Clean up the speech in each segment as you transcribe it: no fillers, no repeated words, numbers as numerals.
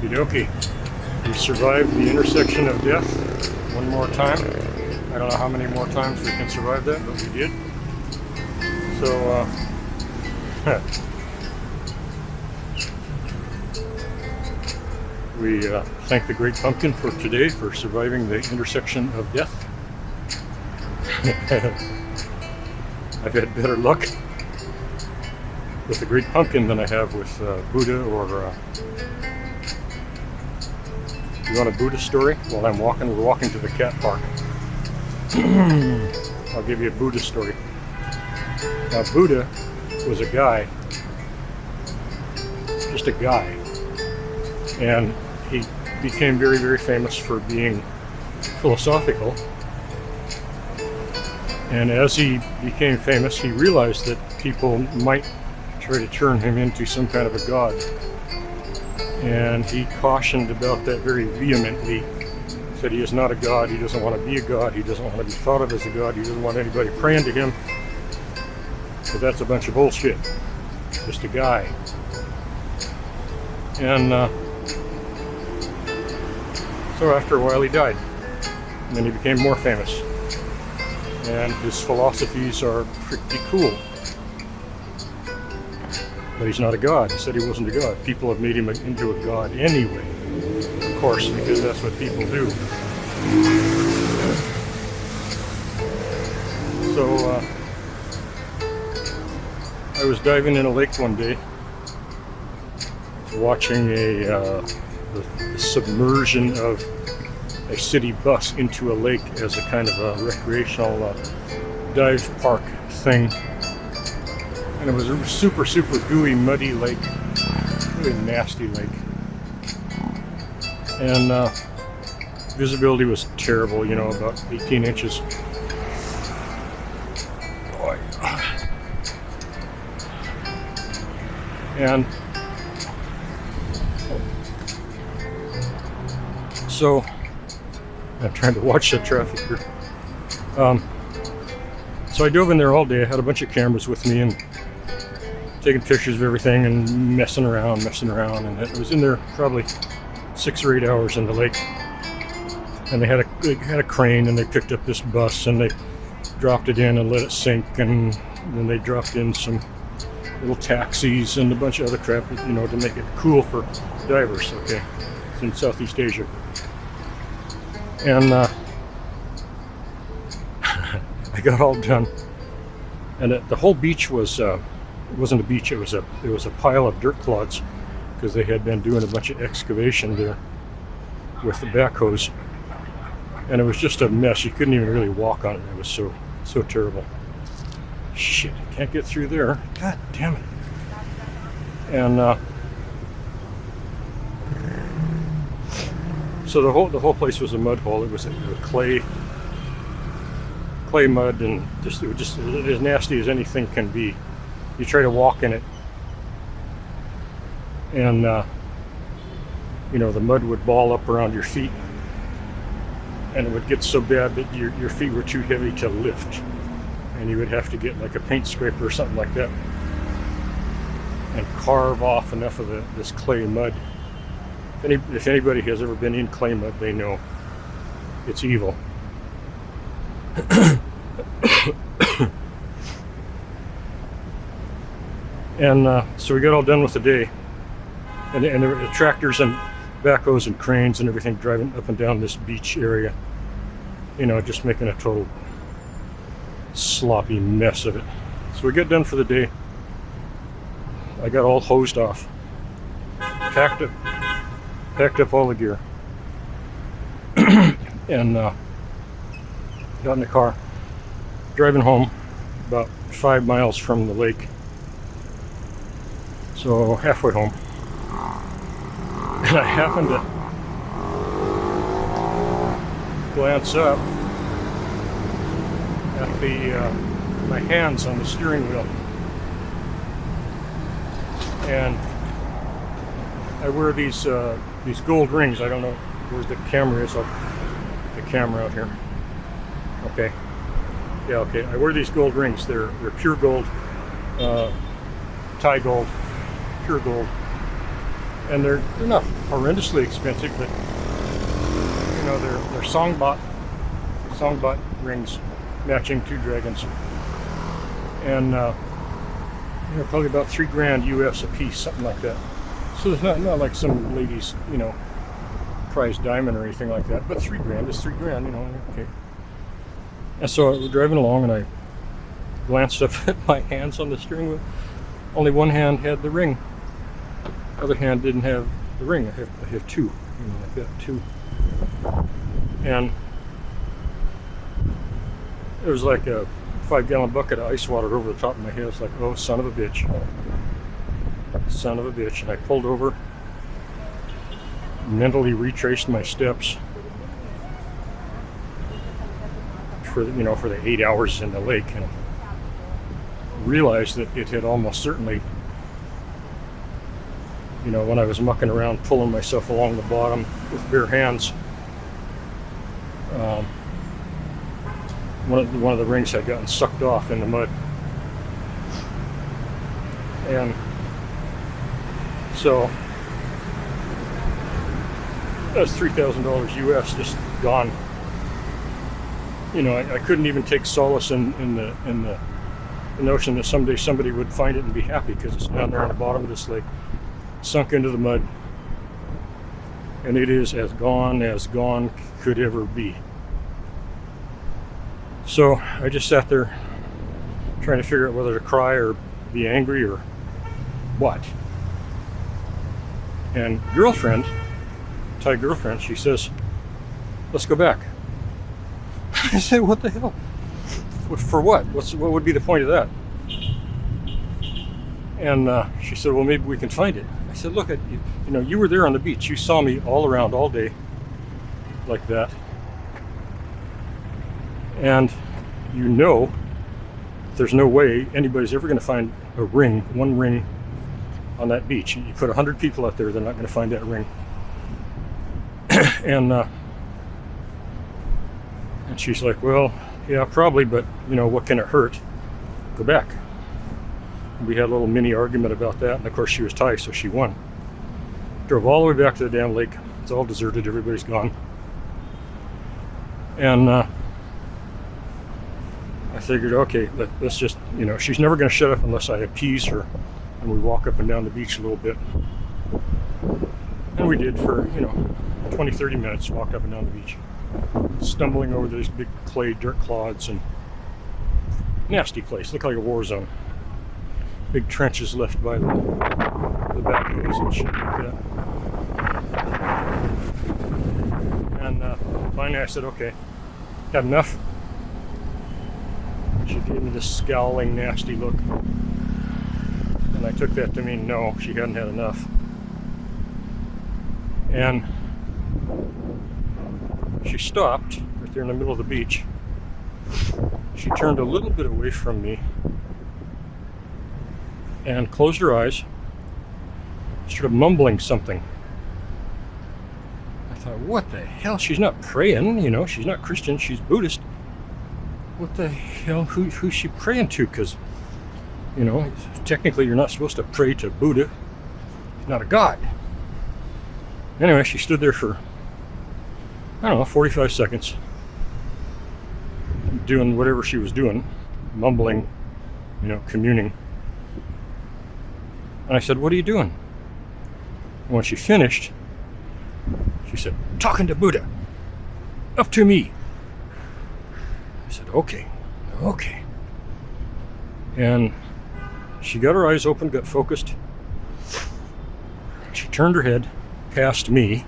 Okie dokie. We survived the intersection of death one more time. I don't know how many more times we can survive that, but we did. So, we thank the Great Pumpkin for today for surviving the intersection of death. I've had better luck with the Great Pumpkin than I have with Buddha or... You want a Buddha story? While we're walking to the cat park. I'll give you a Buddha story. Now, Buddha was a guy, just a guy, and he became very, very famous for being philosophical. And as he became famous, he realized that people might try to turn him into some kind of a god. And he cautioned about that very vehemently. Said he is not a god, he doesn't want to be a god, he doesn't want to be thought of as a god, he doesn't want anybody praying to him. But that's a bunch of bullshit. Just a guy. And so after a while he died. And then he became more famous. And his philosophies are pretty cool. But he's not a god. He said he wasn't a god. People have made him into a god anyway. Of course, because that's what people do. So, I was diving in a lake one day, watching the submersion of a city bus into a lake as a kind of a recreational dive park thing. And it was a super, super gooey, muddy lake. Really nasty lake. And visibility was terrible, you know, about 18 inches. Boy. And so, I'm trying to watch the traffic here. So I dove in there all day. I had a bunch of cameras with me and taking pictures of everything and messing around, and I was in there probably 6 or 8 hours in the lake. And they had a crane, and they picked up this bus and they dropped it in and let it sink, and then they dropped in some little taxis and a bunch of other crap, you know, to make it cool for divers. Okay, it's in Southeast Asia. And I got all done, and the whole beach was. It wasn't a beach, it was a pile of dirt clods, because they had been doing a bunch of excavation there with the backhoes, and it was just a mess. You couldn't even really walk on it. It was so terrible. Shit, I can't get through there. God damn it. And so the whole place was a mud hole. It was a clay mud, and it was just as nasty as anything can be. You try to walk in it, and you know, the mud would ball up around your feet, and it would get so bad that your feet were too heavy to lift, and you would have to get like a paint scraper or something like that and carve off enough of this clay mud. If anybody has ever been in clay mud, they know it's evil. And so we got all done with the day, and there were tractors and backhoes and cranes and everything driving up and down this beach area, you know, just making a total sloppy mess of it. So we got done for the day. I got all hosed off, packed up all the gear, and got in the car, driving home about 5 miles from the lake. So halfway home, and I happened to glance up at my hands on the steering wheel, and I wear these gold rings. I don't know where the camera is. I'll put the camera out here. Okay. Yeah. Okay. I wear these gold rings. They're pure gold, Thai gold. Pure gold, and they're not horrendously expensive, but you know, they're songbot rings matching two dragons, and you know, probably about $3,000 US a piece, something like that. So there's not like some ladies, you know, prize diamond or anything like that, but $3,000 is $3,000, you know. Okay. And so we're driving along, and I glanced up at my hands on the steering wheel. Only one hand had the ring. The other hand didn't have the ring. I have two. You know, I've got two. And it was like a 5-gallon bucket of ice water over the top of my head. It's like, oh, son of a bitch. Son of a bitch. And I pulled over, mentally retraced my steps for the 8 hours in the lake, and realized that it had almost certainly, you know, when I was mucking around pulling myself along the bottom with bare hands, one of the rings had gotten sucked off in the mud. And so that's $3,000 US just gone. You know, I couldn't even take solace in the notion that someday somebody would find it and be happy, because it's down there on the bottom of this lake, sunk into the mud, and it is as gone could ever be. So I just sat there trying to figure out whether to cry or be angry or what. And Thai girlfriend, she says, let's go back. I said, what the hell? For what? What would be the point of that? And she said, well, maybe we can find it. I said, look, you know, you were there on the beach. You saw me all around all day like that. And you know there's no way anybody's ever going to find one ring on that beach. You put 100 people out there, they're not going to find that ring. And she's like, well, yeah, probably, but you know, what can it hurt? Go back. We had a little mini argument about that, and of course she was Thai, so she won. Drove all the way back to the damn lake. It's all deserted, everybody's gone. And I figured, okay, let's just, you know, she's never going to shut up unless I appease her, and we walk up and down the beach a little bit. And we did for, you know, 20-30 minutes, walked up and down the beach, stumbling over these big clay dirt clods, and nasty place, looked like a war zone. Big trenches left by the backhoes and shit like that. And finally I said, okay, had enough? She gave me this scowling, nasty look, and I took that to mean no, she hadn't had enough. And she stopped right there in the middle of the beach. She turned a little bit away from me and closed her eyes, started mumbling something. I thought, what the hell? She's not praying, you know, she's not Christian, she's Buddhist. What the hell? Who's she praying to? Because, you know, technically you're not supposed to pray to Buddha. He's not a god. Anyway, she stood there for, I don't know, 45 seconds, doing whatever she was doing, mumbling, you know, communing. And I said, what are you doing? And when she finished, she said, talking to Buddha. Up to me. I said, okay. And she got her eyes open, got focused. She turned her head past me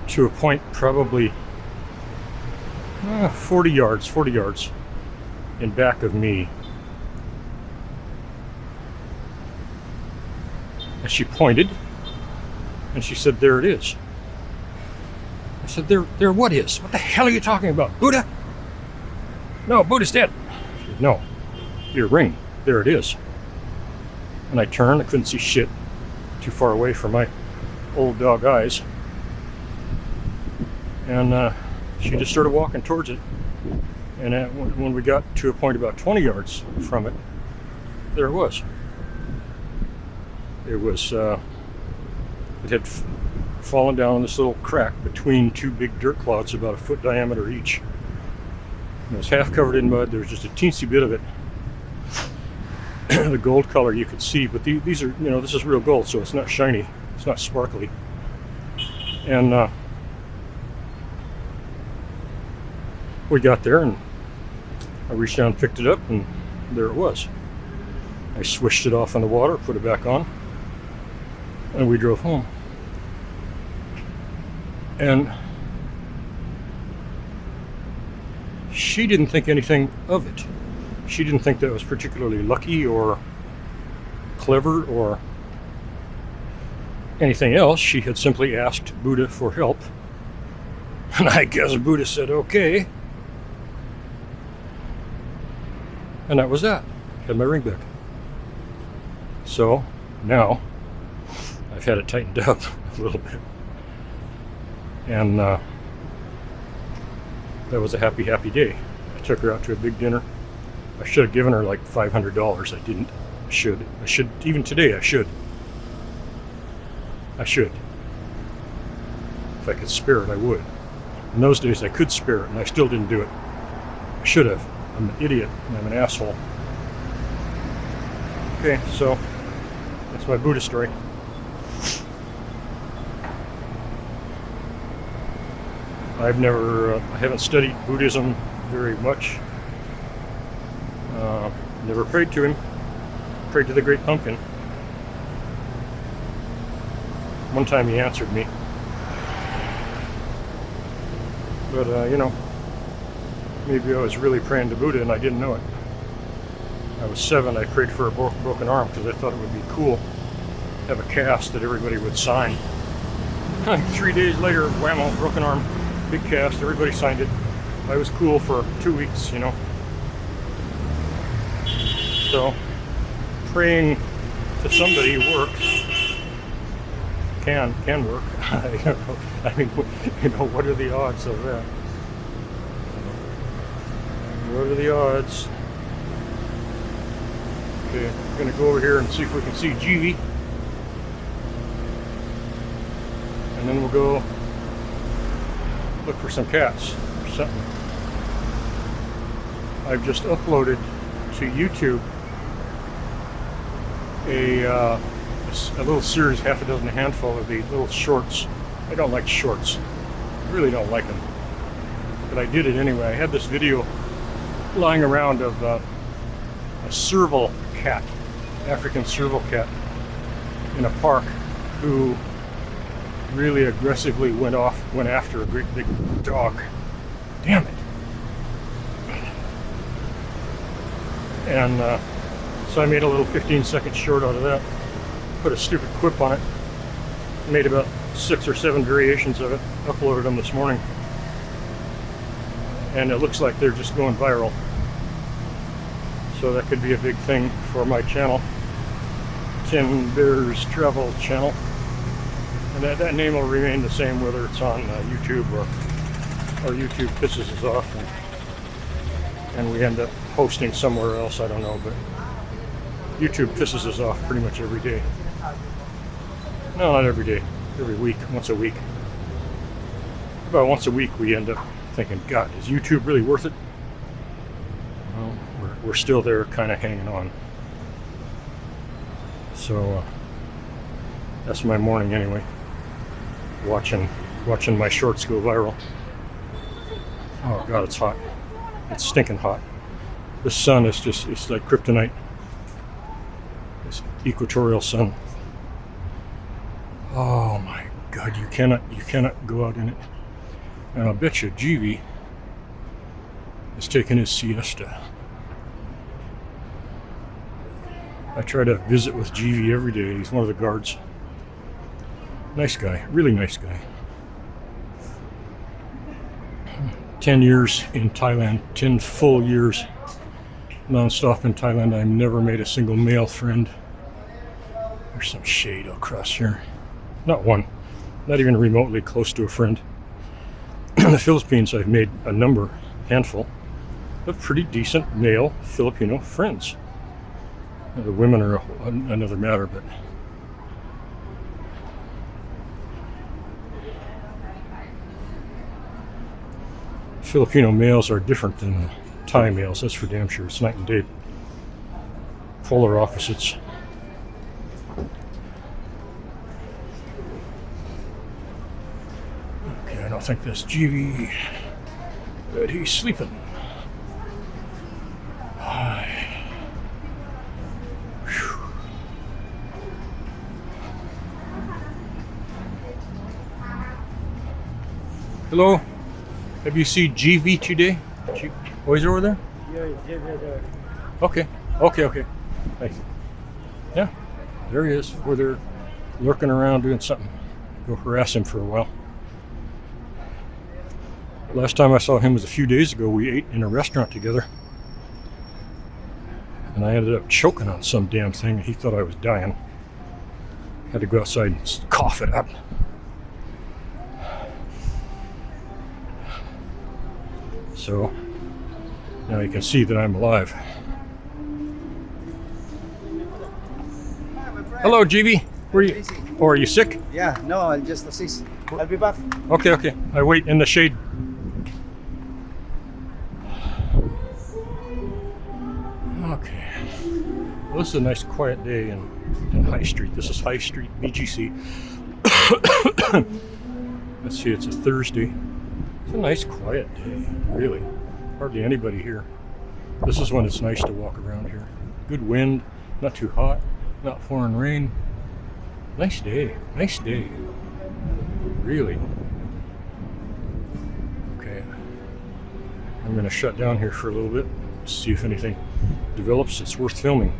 to a point probably 40 yards in back of me. And she pointed and she said, there it is. I said, there what is? What the hell are you talking about? Buddha? No, Buddha's dead. She said, no, your ring, there it is. And I turned, I couldn't see shit, too far away from my old dog eyes. And she just started walking towards it. And when we got to a point about 20 yards from it, there it was. It was, it had fallen down this little crack between two big dirt clods about a foot diameter each. And it was half covered in mud. There was just a teensy bit of it. The gold color you could see, but these are, you know, this is real gold, so it's not shiny, it's not sparkly. And we got there, and I reached down and picked it up, and there it was. I swished it off in the water, put it back on, and we drove home. And she didn't think anything of it. She didn't think that was particularly lucky or clever or anything else. She had simply asked Buddha for help. And I guess Buddha said, okay. And that was that. Had my ring back. So now I've had it tightened up a little bit. And that was a happy, happy day. I took her out to a big dinner. I should have given her like $500. I didn't. I should. Even today, I should. If I could spare it, I would. In those days, I could spare it, and I still didn't do it. I should have. I'm an idiot, and I'm an asshole. Okay, so that's my Buddha story. I haven't studied Buddhism very much. Never prayed to him. Prayed to the Great Pumpkin. One time he answered me. But, you know, maybe I was really praying to Buddha and I didn't know it. I was 7, I prayed for a broken arm because I thought it would be cool to have a cast that everybody would sign. 3 days later, whammo, broken arm, big cast, everybody signed it. I was cool for 2 weeks, you know. So, praying to somebody works. Can work. I don't know. I mean, you know, what are the odds of that? What are the odds? Okay, I'm gonna go over here and see if we can see Jeevy. And then we'll go look for some cats or something. I've just uploaded to YouTube a little series, half a dozen, a handful of these little shorts. I don't like shorts. I really don't like them. But I did it anyway. I had this video lying around of a serval cat, African serval cat, in a park who really aggressively went after a great big dog. Damn it. And so I made a little 15-second short out of that. Put a stupid quip on it. Made about 6 or 7 variations of it. Uploaded them this morning. And it looks like they're just going viral. So that could be a big thing for my channel. Tin Bears Travel Channel. And that name will remain the same whether it's on YouTube or YouTube pisses us off and we end up posting somewhere else, I don't know, but YouTube pisses us off pretty much every day. No, not every day. Every week, once a week. About once a week we end up thinking, God, is YouTube really worth it? Well, we're still there kind of hanging on. So that's my morning anyway. Watching my shorts go viral. Oh God, it's hot. It's stinking hot. The sun is it's like kryptonite. This equatorial sun. Oh my God, you cannot go out in it. And I'll bet you Jeevy is taking his siesta. I try to visit with Jeevy every day. He's one of the guards. Nice guy, really nice guy. 10 years in Thailand, 10 full years non-stop in Thailand. I've never made a single male friend. There's some shade across here. Not one, not even remotely close to a friend. In the Philippines, I've made a handful of pretty decent male Filipino friends. The women are another matter, but Filipino males are different than Thai males, that's for damn sure. It's night and day. Polar opposites. Okay, I don't think that's GV, but he's sleeping. Hi. Whew. Hello. Have you seen GV today? Oh, he's over there? Yeah. Okay. Thanks. Yeah, there he is. Over there lurking around doing something. Go harass him for a while. Last time I saw him was a few days ago. We ate in a restaurant together. And I ended up choking on some damn thing. He thought I was dying. Had to go outside and cough it up. So now you can see that I'm alive. Hello, GB. Were you? Or are you sick? Yeah, no, I'll just assist. I'll be back. Okay. I wait in the shade. Okay. Well, this is a nice quiet day in High Street. This is High Street, BGC. Let's see, it's a Thursday. It's a nice quiet day, really. Hardly anybody here. This is when it's nice to walk around here. Good wind, not too hot, not pouring rain. Nice day, really. Okay, I'm gonna shut down here for a little bit, see if anything develops that's worth filming.